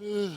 What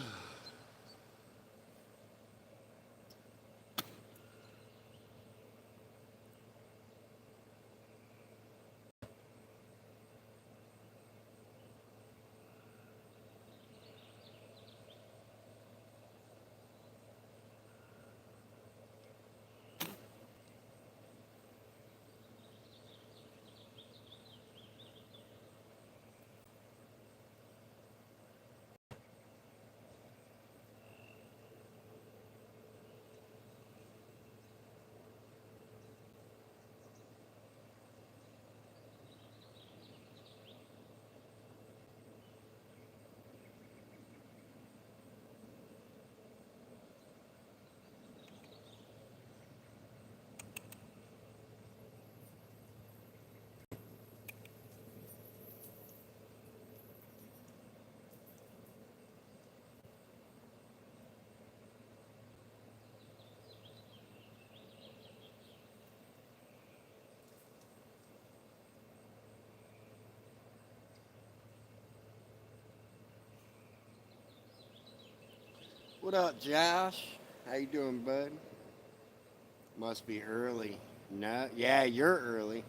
up, Josh? How you doing, bud? Must be early. No, yeah, you're early.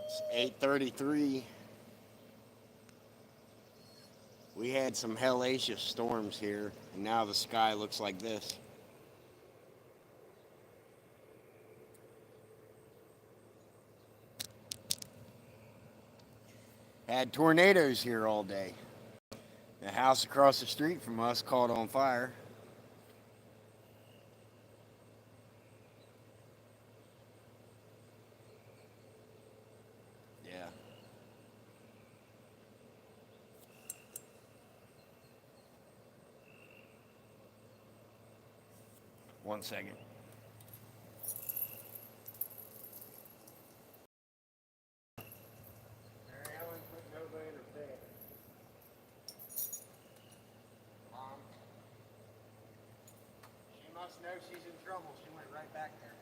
It's 8:33. We had some hellacious storms here, and now the sky looks like this. Had tornadoes here all day. The house across the street from us caught on fire. Yeah. One second. Mary Ellen put Nova in her bed. Mom, she must know she's in trouble. She went right back there.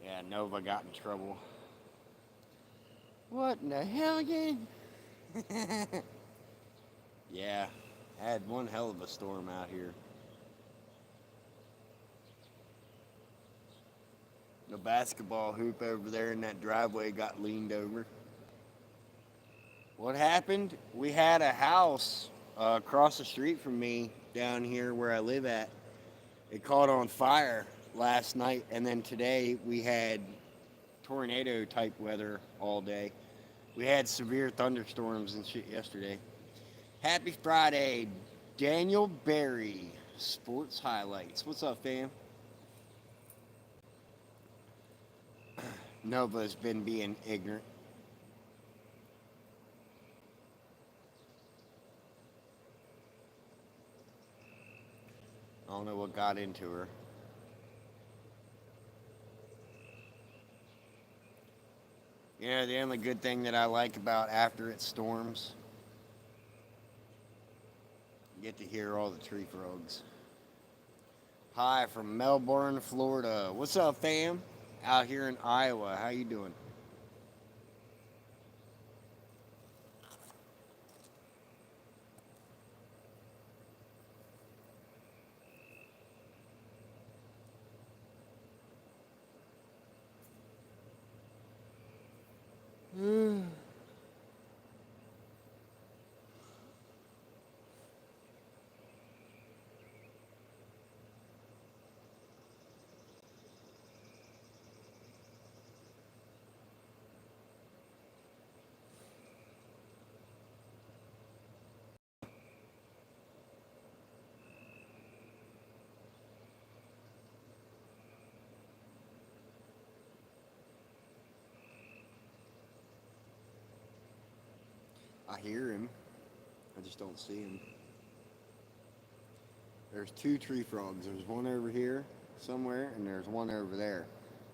Yeah, Nova got in trouble. What in the hell again? Yeah, had one hell of a storm out here. The basketball hoop over there in that driveway got leaned over. What happened? We had a house across the street from me down here where I live at. It caught on fire last night, and then today we had tornado type weather all day. We had severe thunderstorms and shit yesterday. Happy Friday, Daniel Berry, Sports Highlights. What's up, fam? Nova's been being ignorant. I don't know what got into her. You know, the only good thing that I like about after it storms, you get to hear all the tree frogs. Hi from Melbourne, Florida. What's up, fam? Out here in Iowa. How you doing? I hear him. I just don't see him. There's two tree frogs. There's one over here somewhere, and there's one over there.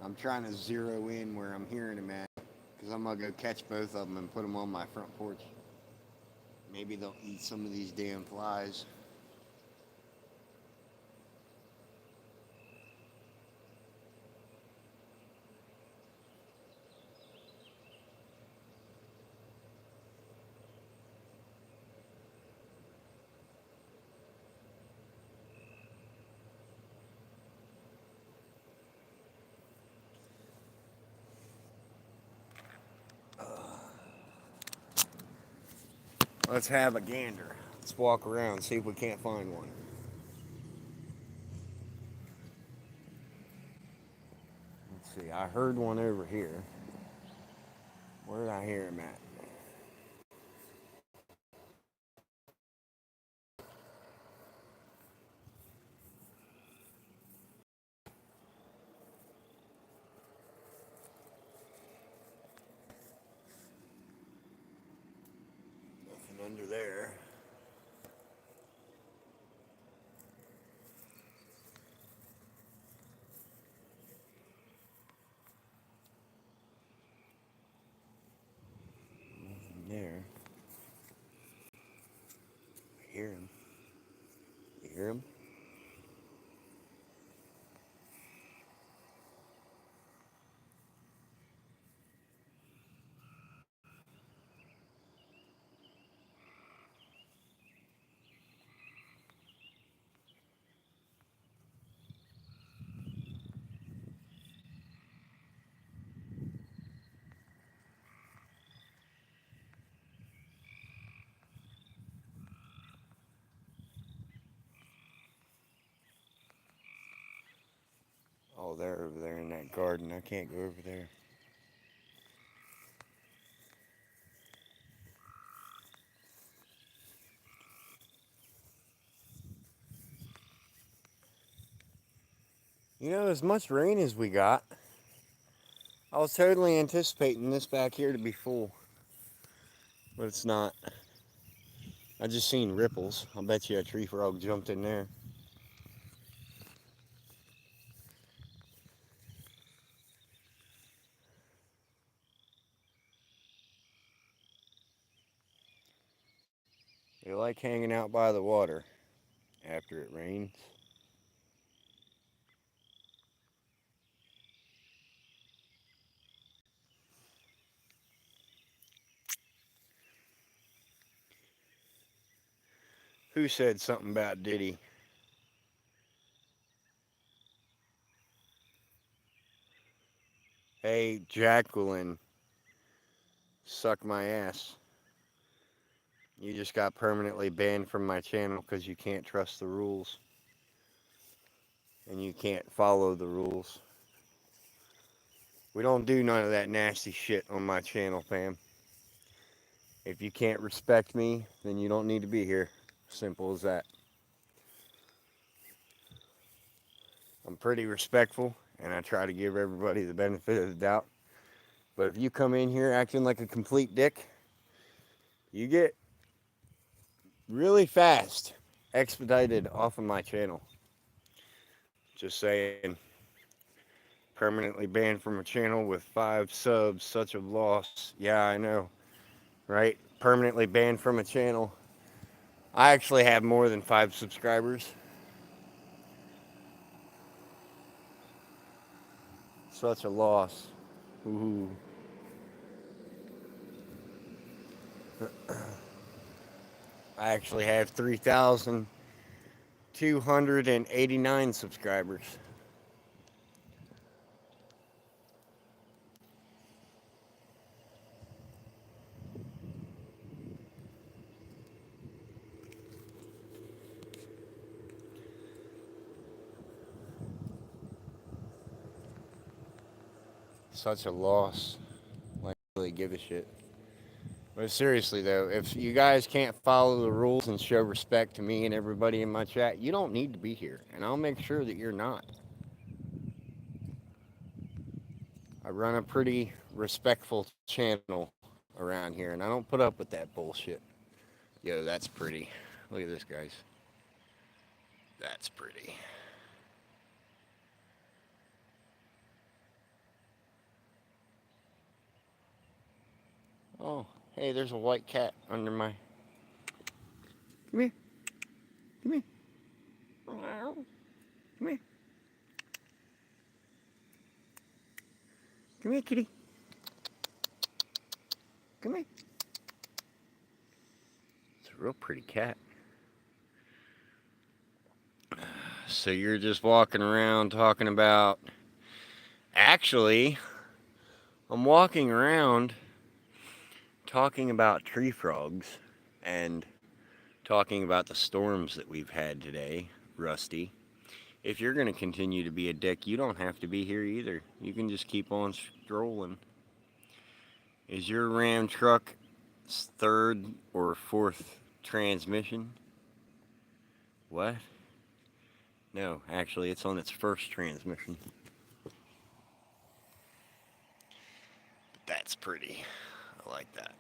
I'm trying to zero in where I'm hearing him at, because I'm going to go catch both of them and put them on my front porch. Maybe they'll eat some of these damn flies. Let's have a gander. Let's walk around, see if we can't find one. Let's see, I heard one over here. Where did I hear him at? Nothing under there. Nothing there. I hear him. You hear him? Oh, they're over there in that garden. I can't go over there. You know, as much rain as we got, I was totally anticipating this back here to be full. But it's not. I just seen ripples. I'll bet you a tree frog jumped in there. They like hanging out by the water after it rains. Who said something about Diddy? Hey, Jacqueline, suck my ass. You just got permanently banned from my channel because you can't trust the rules. And you can't follow the rules. We don't do none of that nasty shit on my channel, fam. If you can't respect me, then you don't need to be here. Simple as that. I'm pretty respectful, and I try to give everybody the benefit of the doubt. But if you come in here acting like a complete dick, you get really fast expedited off of my channel. Just saying. Permanently banned from a channel with 5 subs, such a loss. Yeah, I know, right? Permanently banned from a channel. I actually have more than 5 subscribers. Such a loss. Ooh. I actually have 3,289 subscribers. Such a loss. Like, really give a shit. But seriously, though, if you guys can't follow the rules and show respect to me and everybody in my chat, you don't need to be here. And I'll make sure that you're not. I run a pretty respectful channel around here, and I don't put up with that bullshit. Yo, that's pretty. Look at this, guys. That's pretty. Oh, hey, there's a white cat under my Come here. Come here. Come here. Come here, kitty. Come here. It's a real pretty cat. So you're just walking around talking about... Actually, I'm walking around talking about tree frogs and talking about the storms that we've had today, Rusty. If you're going to continue to be a dick, you don't have to be here either. You can just keep on strolling. Is your Ram truck third or fourth transmission? What? No, actually, it's on its first transmission. That's pretty. I like that.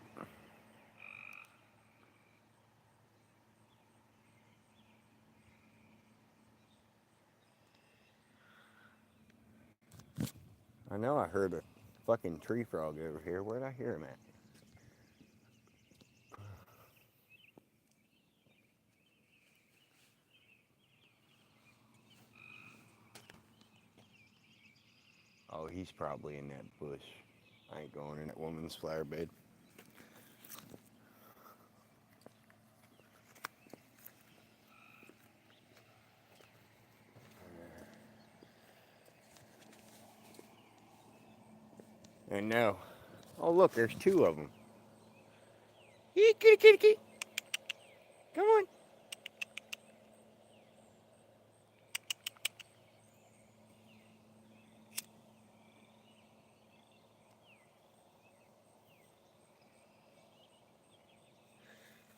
I know I heard a fucking tree frog over here. Where'd I hear him at? Oh, he's probably in that bush. I ain't going in that woman's flower bed. And no. Oh, look, there's two of them. Kitty, kitty, kitty, kitty. Come on.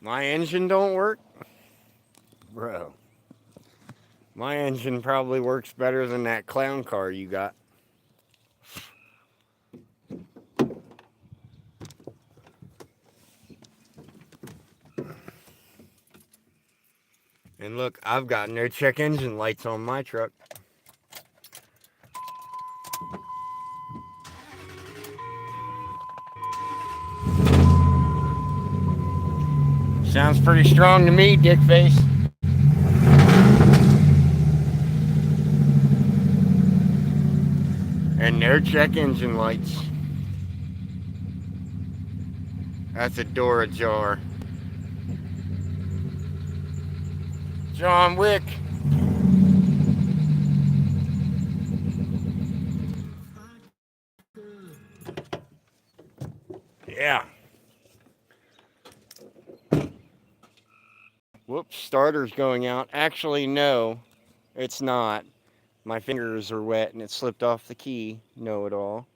My engine don't work? Bro. My engine probably works better than that clown car you got. And look, I've got no check engine lights on my truck. Sounds pretty strong to me, dickface. And no check engine lights. That's a door ajar. John Wick. Yeah. Whoops, starter's going out. Actually, no, it's not. My fingers are wet and it slipped off the key. Know it all.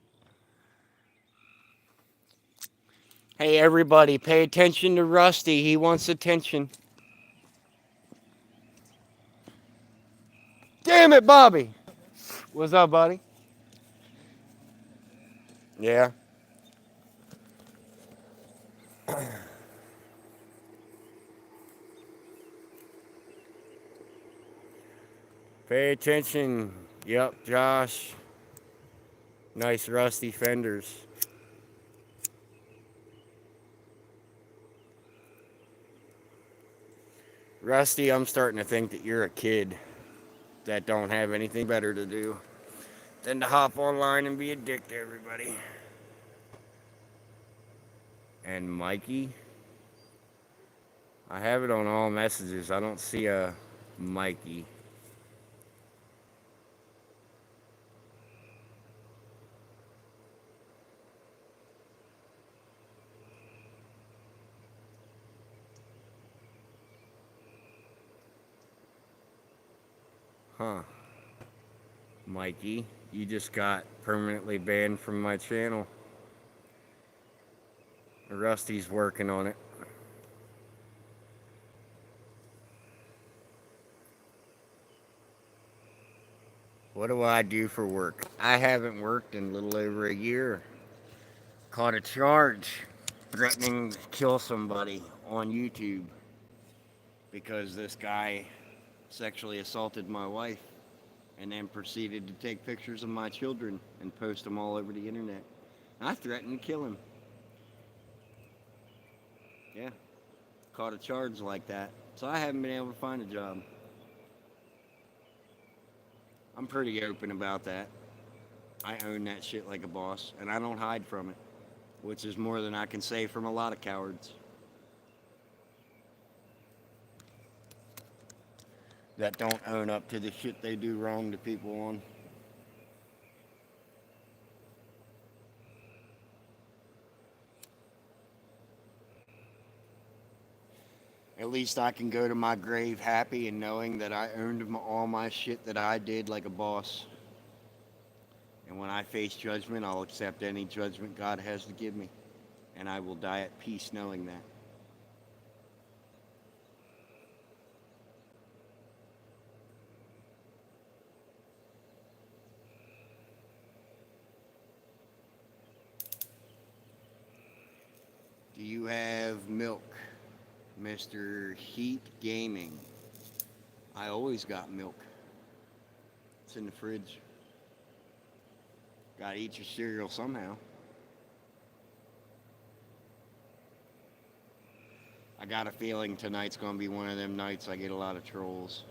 Hey, everybody, pay attention to Rusty. He wants attention. Damn it, Bobby. What's up, buddy? Yeah. Pay attention. Yep, Josh. Nice rusty fenders. Rusty, I'm starting to think that you're a kid that don't have anything better to do than to hop online and be a dick to everybody. And Mikey? I have it on all messages. I don't see a Mikey. Huh. Mikey, you just got permanently banned from my channel. Rusty's working on it. What do I do for work? I haven't worked in a little over a year. Caught a charge threatening to kill somebody on YouTube because this guy sexually assaulted my wife and then proceeded to take pictures of my children and post them all over the internet. I threatened to kill him. Yeah, caught a charge like that. So I haven't been able to find a job. I'm pretty open about that. I own that shit like a boss, and I don't hide from it, which is more than I can say from a lot of cowards that don't own up to the shit they do wrong to people on. At least I can go to my grave happy and knowing that I owned all my shit that I did like a boss. And when I face judgment, I'll accept any judgment God has to give me. And I will die at peace knowing that. Do you have milk, Mr. Heat Gaming? I always got milk. It's in the fridge. Gotta eat your cereal somehow. I got a feeling tonight's gonna be one of them nights I get a lot of trolls.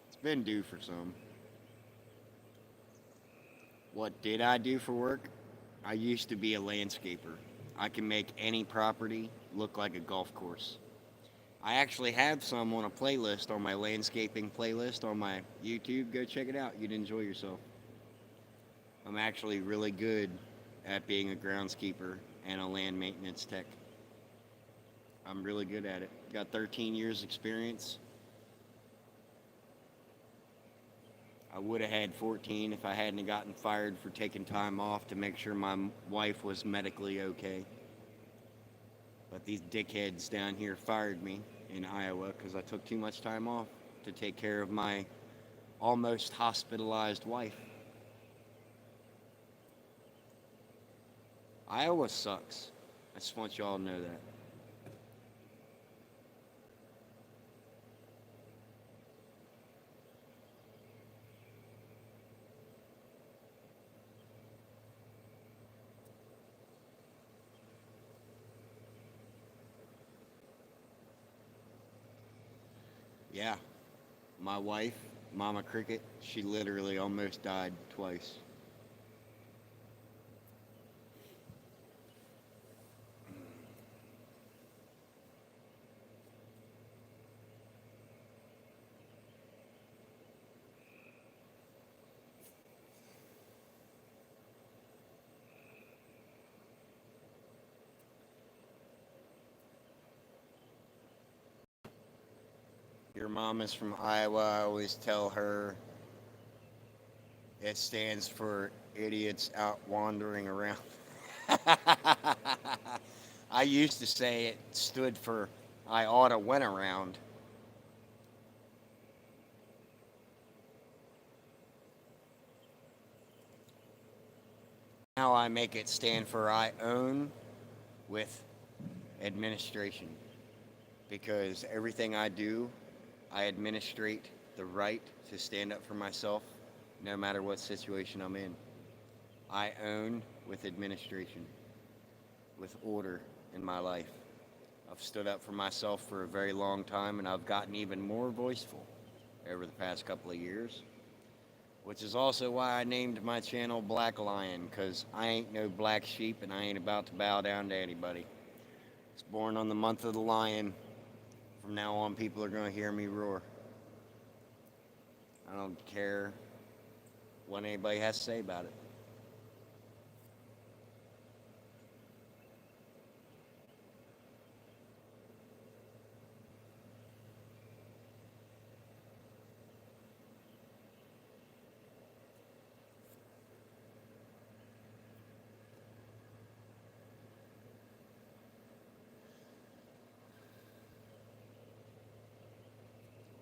It's been due for some. What did I do for work? I used to be a landscaper. I can make any property look like a golf course. I actually have some on a playlist on my landscaping playlist on my YouTube. Go check it out. You'd enjoy yourself. I'm actually really good at being a groundskeeper and a land maintenance tech. I'm really good at it. Got 13 years experience. I would have had 14 if I hadn't gotten fired for taking time off to make sure my wife was medically okay. But these dickheads down here fired me in Iowa because I took too much time off to take care of my almost hospitalized wife. Iowa sucks. I just want y'all to know that. Yeah, my wife, Mama Cricket, she literally almost died twice. Your mom is from Iowa. I always tell her it stands for idiots out wandering around. I used to say it stood for I oughta went around. Now I make it stand for I own with administration. Because everything I do, I administrate the right to stand up for myself no matter what situation I'm in. I own with administration, with order in my life. I've stood up for myself for a very long time and I've gotten even more voiceful over the past couple of years, which is also why I named my channel Black Lion, because I ain't no black sheep and I ain't about to bow down to anybody. It's born on the month of the lion. From now on, people are going to hear me roar. I don't care what anybody has to say about it.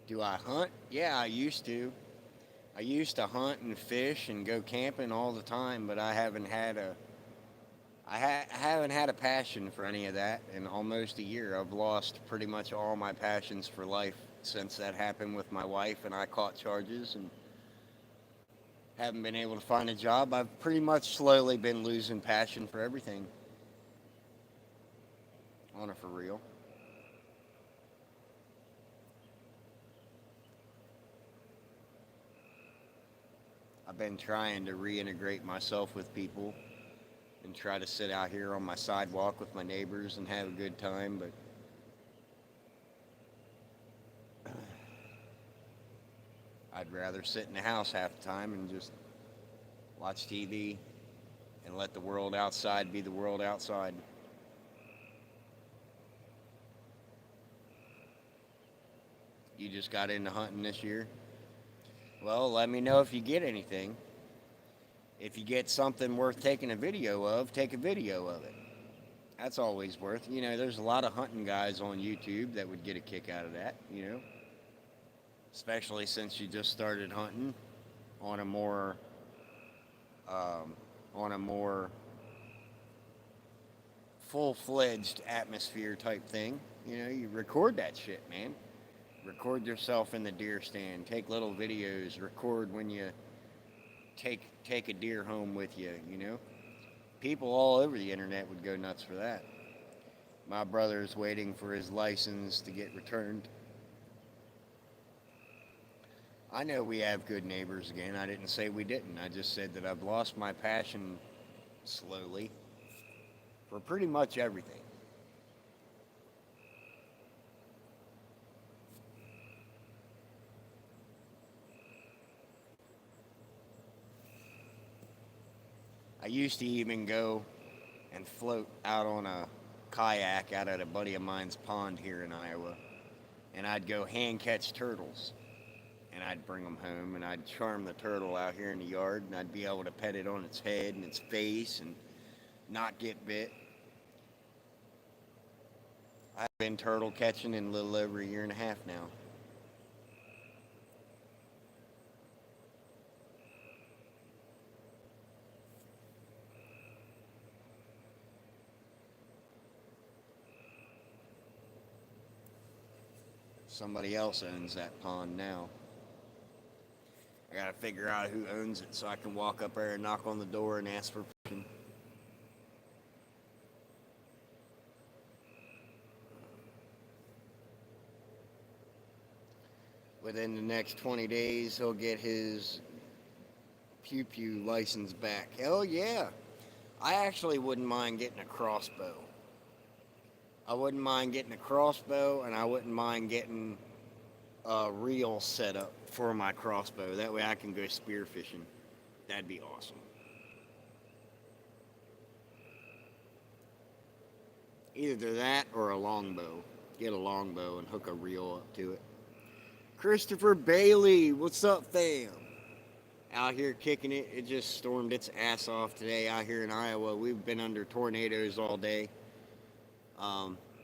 Do I hunt? Yeah, I used to. I used to hunt and fish and go camping all the time, but I haven't had a passion for any of that in almost a year. I've lost pretty much all my passions for life since that happened with my wife and I caught charges and haven't been able to find a job. I've pretty much slowly been losing passion for everything. On it for real. I've been trying to reintegrate myself with people and try to sit out here on my sidewalk with my neighbors and have a good time, but I'd rather sit in the house half the time and just watch TV and let the world outside be the world outside. You just got into hunting this year? Well, let me know if you get anything. If you get something worth taking a video of, take a video of it. That's always worth. There's a lot of hunting guys on YouTube that would get a kick out of that. Especially since you just started hunting on a more full-fledged atmosphere type thing. You record that shit, man. Record yourself in the deer stand. Take little videos. Record when you take a deer home with you. People all over the internet would go nuts for that. My brother's waiting for his license to get returned. I know we have good neighbors again. I didn't say we didn't. I just said that I've lost my passion slowly for pretty much everything. I used to even go and float out on a kayak out at a buddy of mine's pond here in Iowa. And I'd go hand catch turtles. And I'd bring them home and I'd charm the turtle out here in the yard and I'd be able to pet it on its head and its face and not get bit. I've been turtle catching in a little over a year and a half now. Somebody else owns that pond now. I gotta figure out who owns it so I can walk up there and knock on the door and ask for permission. Within the next 20 days, he'll get his pew license back. Hell yeah. I actually wouldn't mind getting a crossbow. I wouldn't mind getting a crossbow, and I wouldn't mind getting a reel set up for my crossbow. That way I can go spearfishing. That'd be awesome. Either that or a longbow. Get a longbow and hook a reel up to it. Christopher Bailey, what's up, fam? Out here kicking it. It just stormed its ass off today out here in Iowa. We've been under tornadoes all day.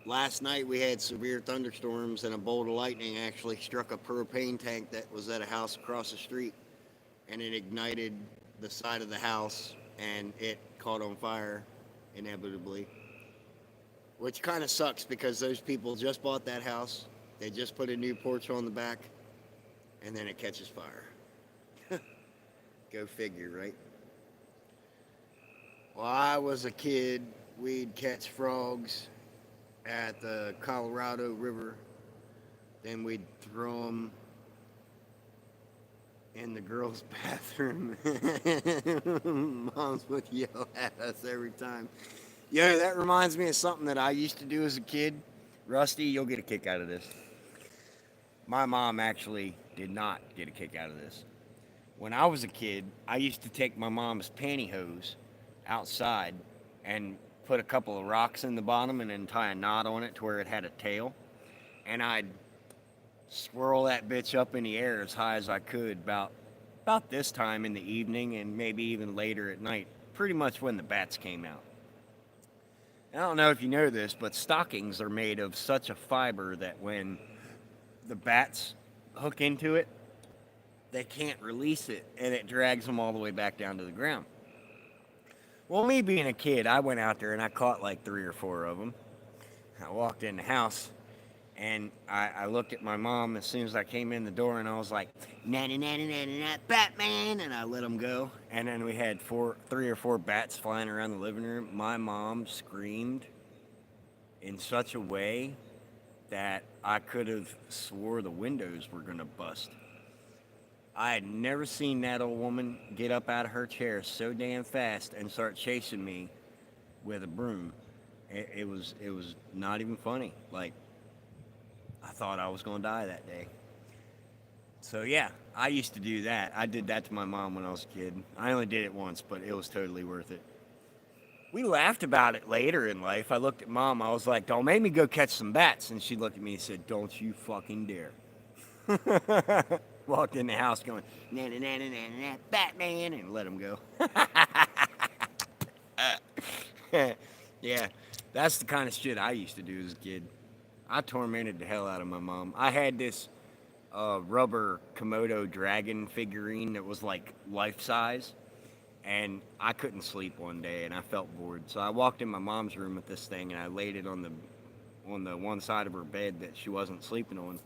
Last night we had severe thunderstorms and a bolt of lightning actually struck a propane tank that was at a house across the street, and it ignited the side of the house and it caught on fire inevitably, which kind of sucks because those people just bought that house. They just put a new porch on the back and then it catches fire. Go figure, right? While I was a kid, we'd catch frogs at the Colorado River. Then we'd throw them in the girls' bathroom. Moms would yell at us every time. Yo, that reminds me of something that I used to do as a kid. Rusty, you'll get a kick out of this. My mom actually did not get a kick out of this. When I was a kid, I used to take my mom's pantyhose outside and put a couple of rocks in the bottom and then tie a knot on it to where it had a tail. And I'd swirl that bitch up in the air as high as I could about this time in the evening and maybe even later at night, pretty much when the bats came out. I don't know if you know this, but stockings are made of such a fiber that when the bats hook into it, they can't release it and it drags them all the way back down to the ground. Well, me being a kid, I went out there and I caught like 3 or 4 of them. I walked in the house and I looked at my mom as soon as I came in the door and I was like, nanny, nanny, nanny, nanny, Batman, and I let them go. And then we had 3 or 4 bats flying around the living room. My mom screamed in such a way that I could have swore the windows were going to bust. I had never seen that old woman get up out of her chair so damn fast and start chasing me with a broom. It was not even funny. Like, I thought I was gonna die that day. So yeah, I used to do that. I did that to my mom when I was a kid. I only did it once, but it was totally worth it. We laughed about it later in life. I looked at mom. I was like, "Don't make me go catch some bats." And she looked at me and said, "Don't you fucking dare." Walked in the house going, "Na na na na na na, Batman," and let him go. Yeah, that's the kind of shit I used to do as a kid. I tormented the hell out of my mom. I had this rubber Komodo dragon figurine that was like life size, and I couldn't sleep one day, and I felt bored. So I walked in my mom's room with this thing, and I laid it on the one side of her bed that she wasn't sleeping on.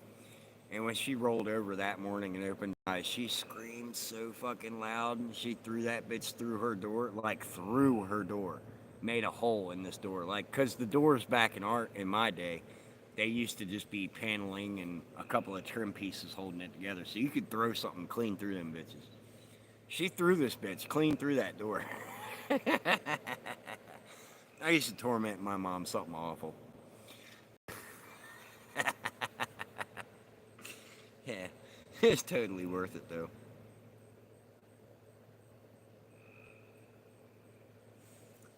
And when she rolled over that morning and opened her eyes, she screamed so fucking loud, and she threw that bitch through her door, like through her door, made a hole in this door, like, cause the doors back in my day, they used to just be paneling and a couple of trim pieces holding it together, so you could throw something clean through them bitches. She threw this bitch clean through that door. I used to torment my mom something awful. Yeah, it's totally worth it though.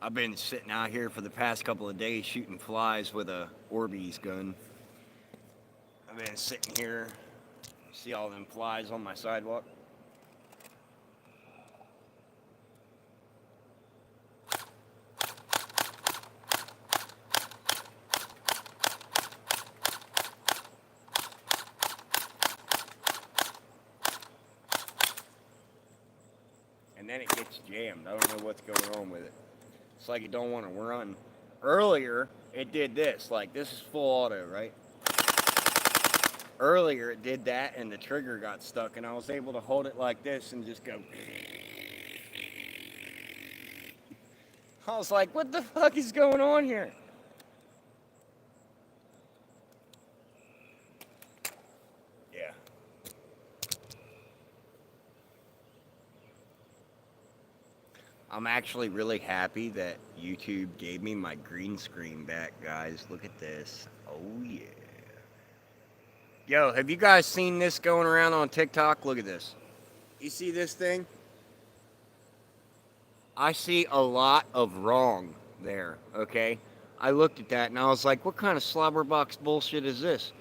I've been sitting out here for the past couple of days shooting flies with a Orbeez gun. I've been sitting here, see all them flies on my sidewalk. And then it gets jammed. I don't know what's going on with it. It's like it don't want to run. Earlier, it did this. Like, this is full auto, right? Earlier, it did that, and the trigger got stuck, and I was able to hold it like this and just go. I was like, what the fuck is going on here? Yeah. I'm actually really happy that YouTube gave me my green screen back, guys. Look at this. Oh, yeah. Yo, have you guys seen this going around on TikTok? Look at this. You see this thing? I see a lot of wrong there, okay? I looked at that and I was like, what kind of slobberbox bullshit is this?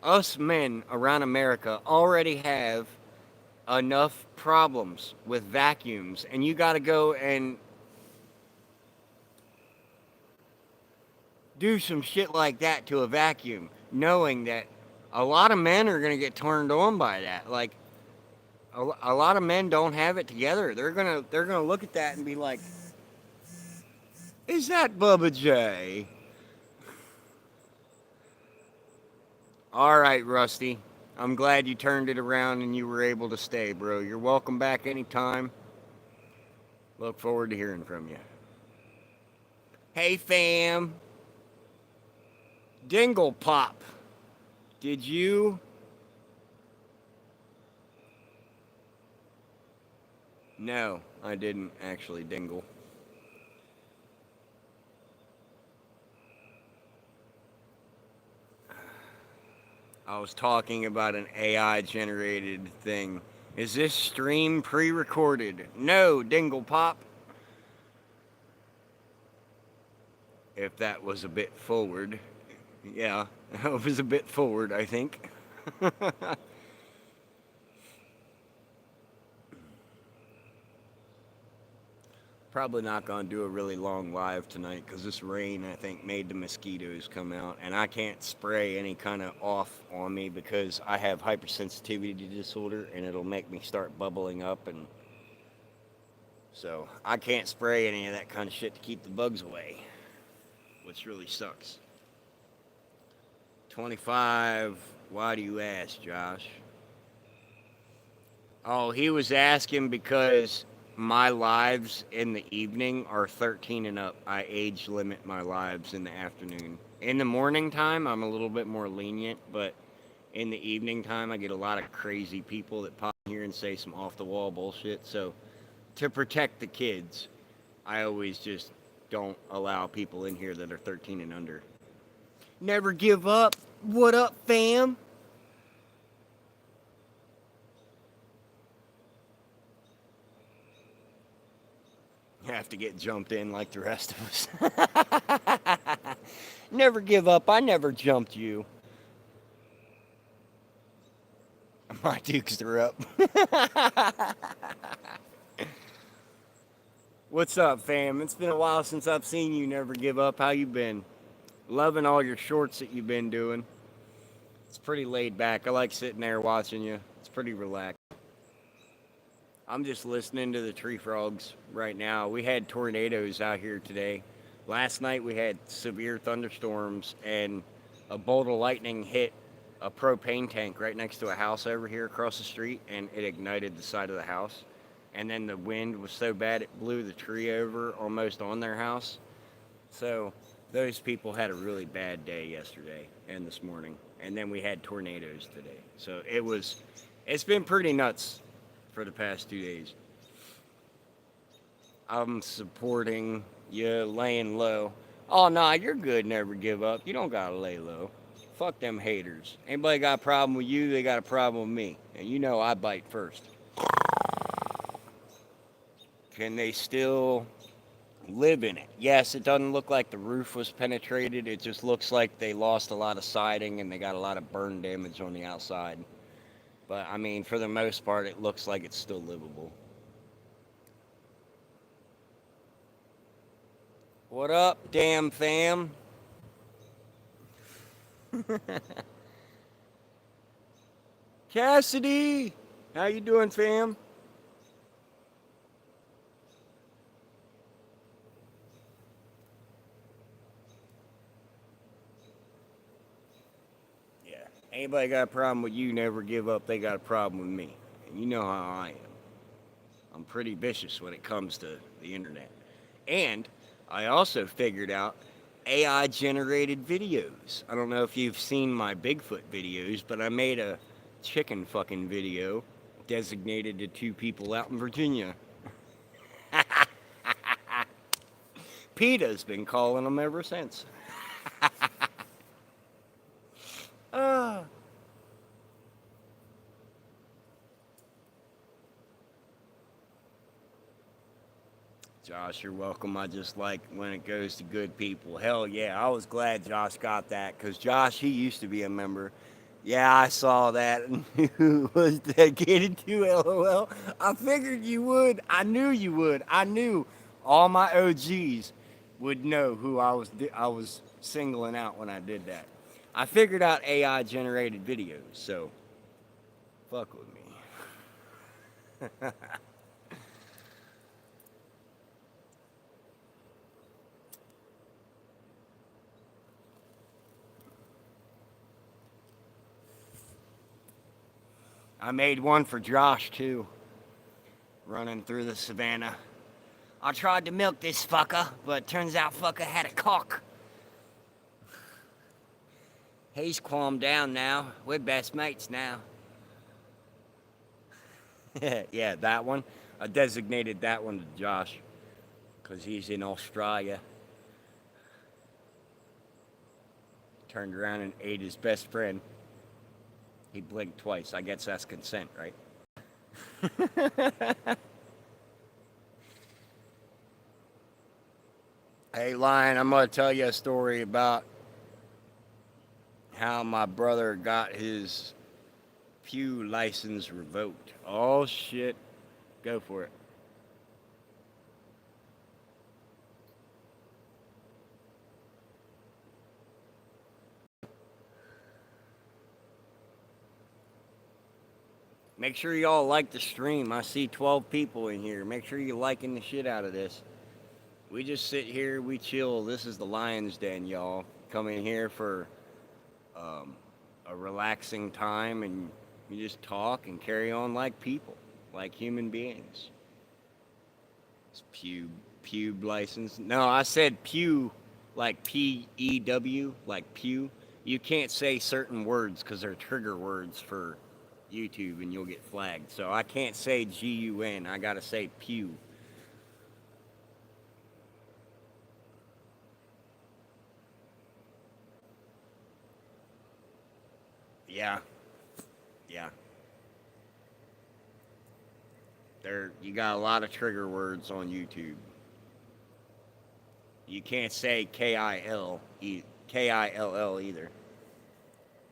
Us men around America already have enough problems with vacuums, and you gotta go and do some shit like that to a vacuum, knowing that a lot of men are gonna get turned on by that. Like, a lot of men don't have it together. They're gonna look at that and be like, "Is that Bubba J?" All right, Rusty. I'm glad you turned it around and you were able to stay, bro. You're welcome back anytime. Look forward to hearing from you. Hey, fam. Dingle Pop. Did you? No, I didn't actually dingle. I was talking about an AI generated thing. Is this stream pre recorded? No, Dingle Pop. If that was a bit forward. Yeah, it was a bit forward, I think. Probably not going to do a really long live tonight because this rain, I think, made the mosquitoes come out. And I can't spray any kind of off on me because I have hypersensitivity disorder and it'll make me start bubbling up. And so I can't spray any of that kind of shit to keep the bugs away, which really sucks. 25, why do you ask, Josh? Oh, he was asking because my lives in the evening are 13 and up. I age limit my lives in the afternoon. In the morning time, I'm a little bit more lenient, but in the evening time, I get a lot of crazy people that pop here and say some off the wall bullshit. So to protect the kids, I always just don't allow people in here that are 13 and under. Never give up. What up, fam? You have to get jumped in like the rest of us. Never give up. I never jumped you. My dukes are up. What's up, fam? It's been a while since I've seen you. Never give up. How you been? Loving all your shorts that you've been doing. It's pretty laid back. I like sitting there watching you. It's pretty relaxed. I'm just listening to the tree frogs right now. We had tornadoes out here today. Last night we had severe thunderstorms, and a bolt of lightning hit a propane tank right next to a house over here across the street, and it ignited the side of the house. And then the wind was so bad it blew the tree over almost on their house. So those people had a really bad day yesterday and this morning. And then we had tornadoes today. So it's been pretty nuts for the past 2 days. I'm supporting you laying low. Oh, nah, you're good. Never give up. You don't gotta lay low. Fuck them haters. Anybody got a problem with you, they got a problem with me. And you know I bite first. Can they still live in it? Yes, it doesn't look like the roof was penetrated. It just looks like they lost a lot of siding and they got a lot of burn damage on the outside. But I mean, for the most part, it looks like it's still livable. What up, damn fam? Cassidy, how you doing, fam? Yeah. Anybody got a problem with you, never give up, they got a problem with me. And you know how I am. I'm pretty vicious when it comes to the internet. And I also figured out AI generated videos. I don't know if you've seen my Bigfoot videos, but I made a chicken fucking video designated to 2 people out in Virginia. PETA's been calling them ever since. uh, Josh, you're welcome. I just like when it goes to good people. Hell yeah, I was glad Josh got that, because Josh, he used to be a member. Yeah, I saw that and who was dedicated to LOL. I figured you would. I knew you would. I knew all my OGs would know who I was singling out when I did that. I figured out AI generated videos, so fuck with me. I made one for Josh too, running through the savannah. I tried to milk this fucker, but turns out fucker had a cock. He's calmed down now. We're best mates now. Yeah, that one. I designated that one to Josh because he's in Australia. Turned around and ate his best friend. He blinked twice. I guess that's consent, right? Hey, Lion, I'm going to tell you a story about how my brother got his Pew license revoked. Oh, shit. Go for it. Make sure y'all like the stream. I see 12 people in here. Make sure you're liking the shit out of this. We just sit here, we chill. This is the Lion's Den, y'all. Come in here for a relaxing time, and you just talk and carry on like people, like human beings. It's Pew license. No, I said Pew, like P-E-W, like Pew. You can't say certain words because they're trigger words for YouTube and you'll get flagged. So I can't say GUN. I gotta say Pew. Yeah, yeah. You got a lot of trigger words on YouTube. You can't say Kill either.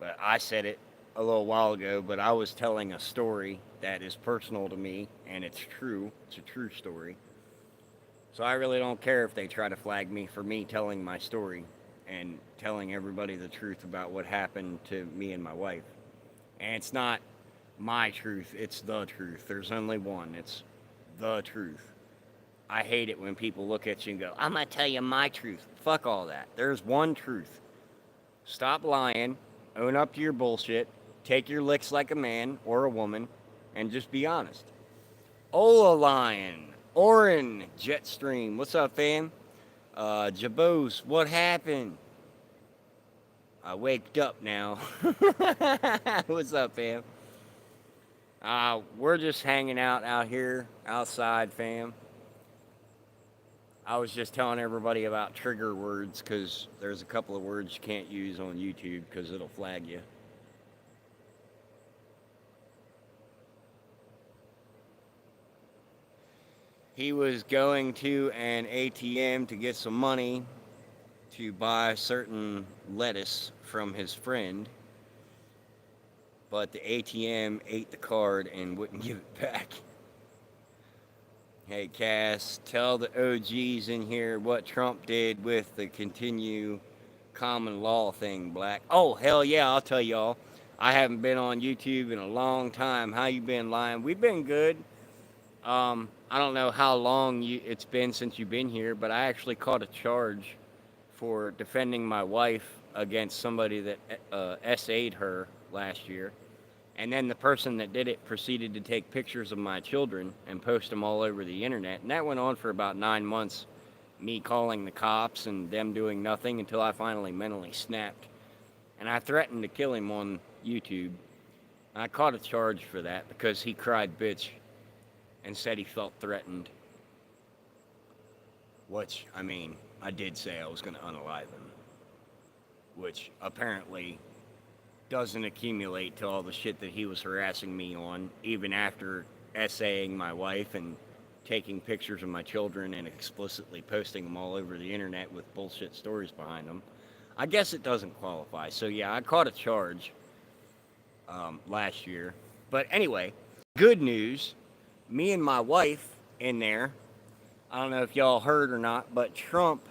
But I said it a little while ago, but I was telling a story that is personal to me, and it's true. It's a true story. So I really don't care if they try to flag me for me telling my story and telling everybody the truth about what happened to me and my wife. And it's not my truth, it's the truth. There's only one. It's the truth. I hate it when people look at you and go, I'm going to tell you my truth. Fuck all that. There's one truth. Stop lying, own up to your bullshit, take your licks like a man or a woman, and just be honest. Ola Lion, Orin, Jetstream, what's up, fam? Jabos, what happened? I waked up now. What's up, fam? We're just hanging out here, outside, fam. I was just telling everybody about trigger words because there's a couple of words you can't use on YouTube because it'll flag you. He was going to an ATM to get some money to buy certain lettuce from his friend, but the ATM ate the card and wouldn't give it back. Hey, Cass, tell the OGs in here what Trump did with the continue common law thing, Black. Oh, hell yeah, I'll tell y'all. I haven't been on YouTube in a long time. How you been, Lion? We've been good. I don't know how long it's been since you've been here, but I actually caught a charge for defending my wife against somebody that SA'd her last year. And then the person that did it proceeded to take pictures of my children and post them all over the internet. And that went on for about 9 months, me calling the cops and them doing nothing until I finally mentally snapped. And I threatened to kill him on YouTube. I caught a charge for that because he cried bitch and said he felt threatened. Which, I mean, I did say I was going to unalive him. Which apparently doesn't accumulate to all the shit that he was harassing me on, even after essaying my wife and taking pictures of my children and explicitly posting them all over the internet with bullshit stories behind them. I guess it doesn't qualify. So yeah, I caught a charge last year. But anyway, good news. Me and my wife in there, I don't know if y'all heard or not, but Trump,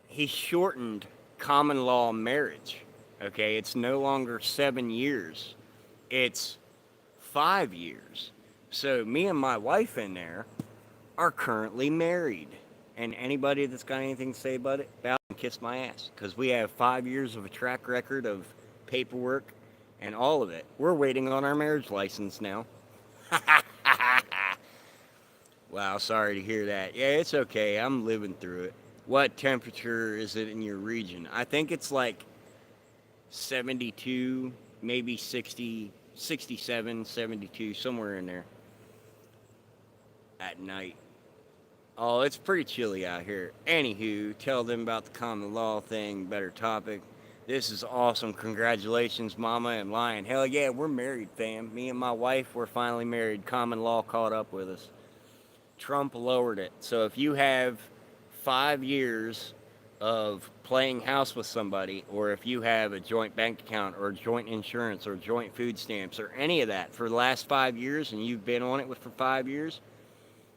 he shortened common law marriage. Okay, it's no longer 7 years, it's 5 years. So me and my wife in there are currently married, and anybody that's got anything to say about it, bow and kiss my ass, because we have 5 years of a track record of paperwork and all of it. We're waiting on our marriage license now. Wow, sorry to hear that. Yeah, it's okay, I'm living through it. What temperature is it in your region? I think it's like 72, maybe 60, 67, 72, somewhere in there at night. Oh, it's pretty chilly out here. Anywho, tell them about the common law thing, better topic. This is awesome. Congratulations, Mama and Lion. Hell yeah, we're married, fam. Me and my wife, we're finally married. Common law caught up with us. Trump lowered it. So if you have 5 years of playing house with somebody, or if you have a joint bank account or joint insurance or joint food stamps or any of that for the last 5 years and you've been on it for 5 years,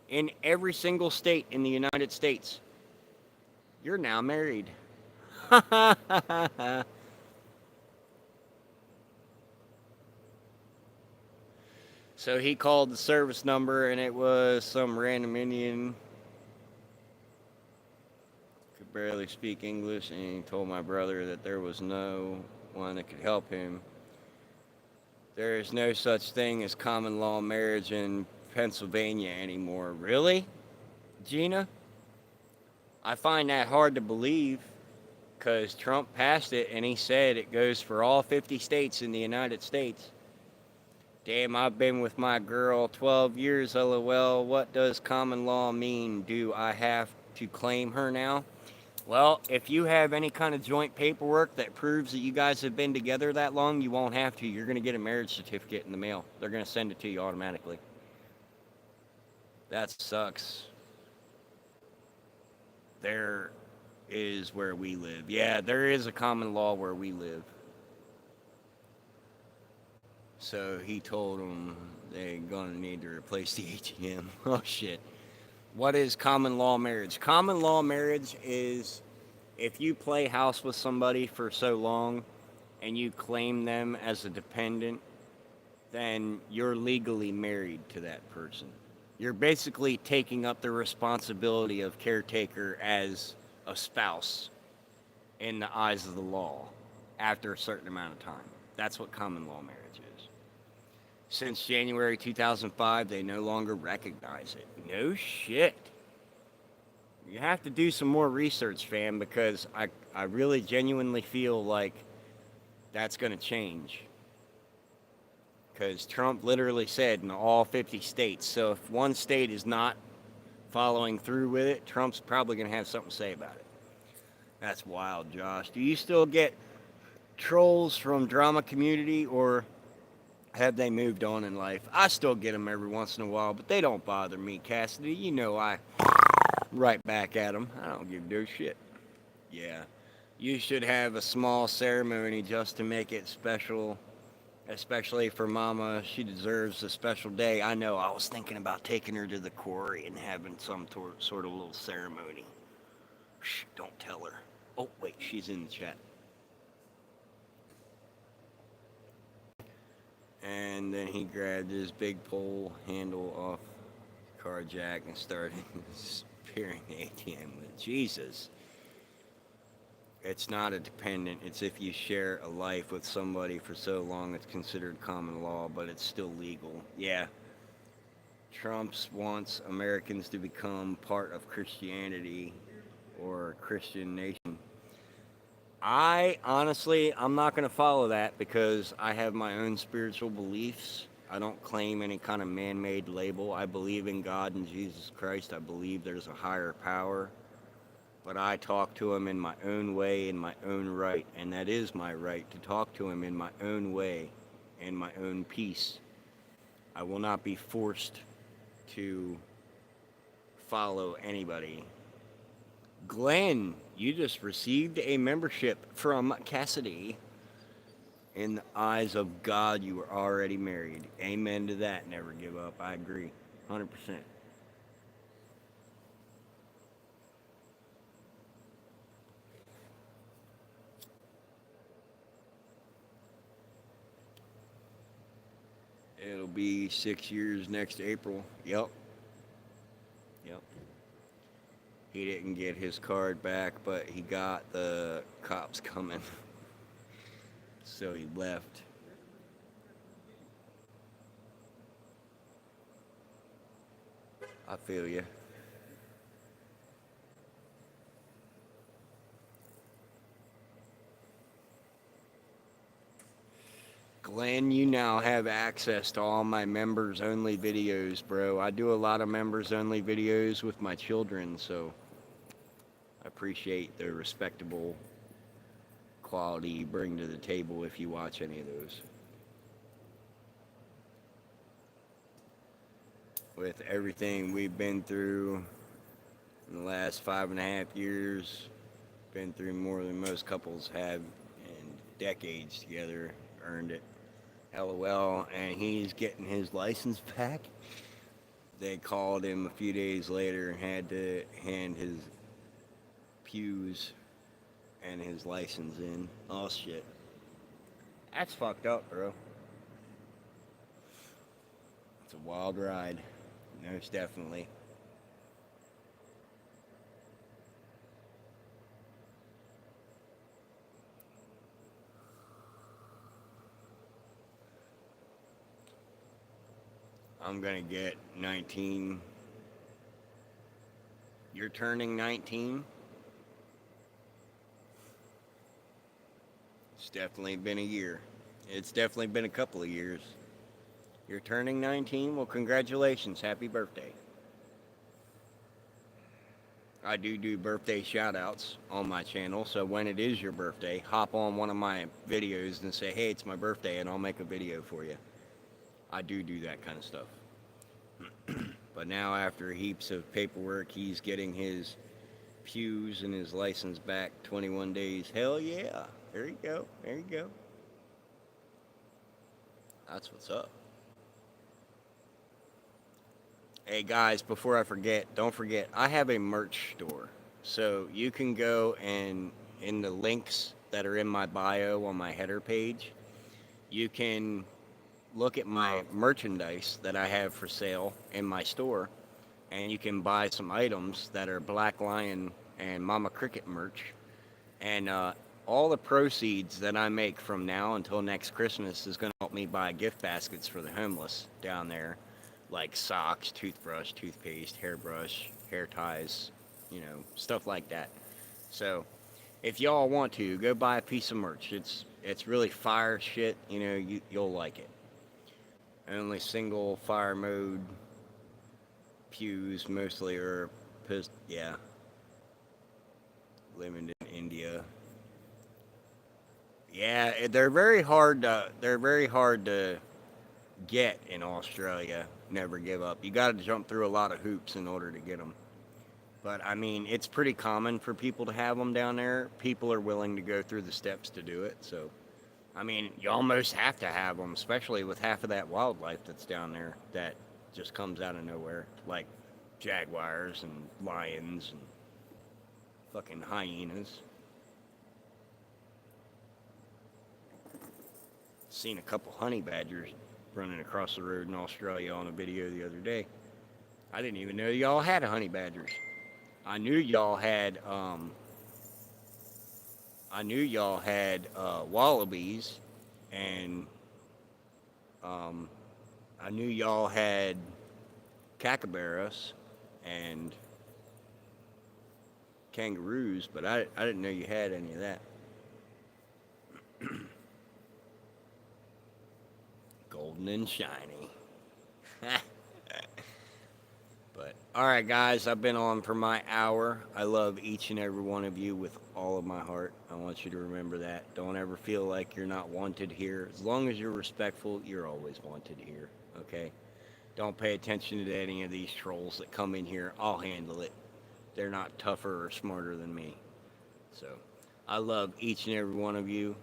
in every single state in the United States, you're now married. So he called the service number and it was some random Indian. Barely speak English, and he told my brother that there was no one that could help him. There is no such thing as common law marriage in Pennsylvania anymore. Really, Gina? I find that hard to believe, because Trump passed it and he said it goes for all 50 states in the United States. Damn, I've been with my girl 12 years, lol. What does common law mean? Do I have to claim her now? Well, if you have any kind of joint paperwork that proves that you guys have been together that long, you won't have to. You're going to get a marriage certificate in the mail. They're going to send it to you automatically. That sucks. There is where we live. Yeah, there is a common law where we live. So he told them they're going to need to replace the ATM. Oh, shit. What is common law marriage? Common law marriage is if you play house with somebody for so long and you claim them as a dependent, then you're legally married to that person. You're basically taking up the responsibility of caretaker as a spouse in the eyes of the law after a certain amount of time. That's what common law marriage is. Since January 2005, they no longer recognize it. No shit. You have to do some more research, fam, because I really genuinely feel like that's going to change. Because Trump literally said in all 50 states. So if one state is not following through with it, Trump's probably going to have something to say about it. That's wild, Josh. Do you still get trolls from drama community, or have they moved on in life? I still get them every once in a while, but they don't bother me, Cassidy. You know I right back at them. I don't give no shit. Yeah. You should have a small ceremony just to make it special, especially for Mama. She deserves a special day. I know. I was thinking about taking her to the quarry and having some sort of little ceremony. Shh, don't tell her. Oh, wait, she's in the chat. And then he grabbed his big pole handle off the car jack and started spearing the ATM with. Jesus. It's not a dependent. It's if you share a life with somebody for so long, it's considered common law, but it's still legal. Yeah. Trump wants Americans to become part of Christianity or Christian nation. I'm not going to follow that because I have my own spiritual beliefs. I don't claim any kind of man-made label. I believe in God and Jesus Christ. I believe there's a higher power. But I talk to him in my own way, in my own right. And that is my right, to talk to him in my own way, in my own peace. I will not be forced to follow anybody. Glenn, you just received a membership from Cassidy. In the eyes of God, you were already married. Amen to that. Never give up. I agree. 100%. It'll be 6 years next April. Yep. He didn't get his card back, but he got the cops coming. So he left. I feel you. Glenn, you now have access to all my members only videos, bro. I do a lot of members only videos with my children, so I appreciate the respectable quality you bring to the table if you watch any of those. With everything we've been through in the last 5.5 years, been through more than most couples have in decades together, earned it. LOL, and he's getting his license back. They called him a few days later and had to hand his pews and his license in. Oh shit. That's fucked up, bro. It's a wild ride. Most definitely. I'm gonna get 19. You're turning 19? It's definitely been a year. It's definitely been a couple of years. You're turning 19? Well, congratulations. Happy birthday. I do birthday shout outs on my channel, so when it is your birthday, hop on one of my videos and say, hey, it's my birthday, and I'll make a video for you. I do that kind of stuff. But now, after heaps of paperwork, he's getting his pews and his license back 21 days. Hell yeah. There you go. There you go. That's what's up. Hey guys, before I forget, don't forget, I have a merch store. So you can go and in the links that are in my bio on my header page, you can look at my merchandise that I have for sale in my store, and you can buy some items that are Black Lion and Mama Cricket merch. And all the proceeds that I make from now until next Christmas is going to help me buy gift baskets for the homeless down there, like socks, toothbrush, toothpaste, hairbrush, hair ties, stuff like that. So if y'all want to, go buy a piece of merch. It's really fire shit. You'll like it. Only single fire mode pews, mostly, or yeah. Living in India. Yeah, they're very hard to get in Australia. Never give up. You got to jump through a lot of hoops in order to get them. But I mean, it's pretty common for people to have them down there. People are willing to go through the steps to do it. So, I mean, you almost have to have them, especially with half of that wildlife that's down there that just comes out of nowhere, like jaguars and lions and fucking hyenas. Seen a couple honey badgers running across the road in Australia on a video the other day. I didn't even know y'all had honey badgers. I knew y'all had wallabies, and I knew y'all had capybaras and kangaroos, but I didn't know you had any of that. Golden and shiny. But alright guys, I've been on for my hour. I love each and every one of you with all of my heart. I want you to remember that. Don't ever feel like you're not wanted here. As long as you're respectful, you're always wanted here. Okay? Don't pay attention to any of these trolls that come in here. I'll handle it. They're not tougher or smarter than me. So, I love each and every one of you.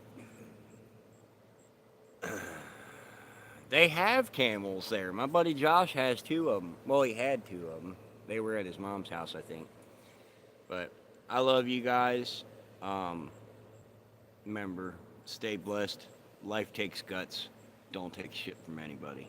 They have camels there. My buddy Josh has 2 of them. Well, he had 2 of them. They were at his mom's house, I think. But I love you guys. Remember, stay blessed. Life takes guts. Don't take shit from anybody.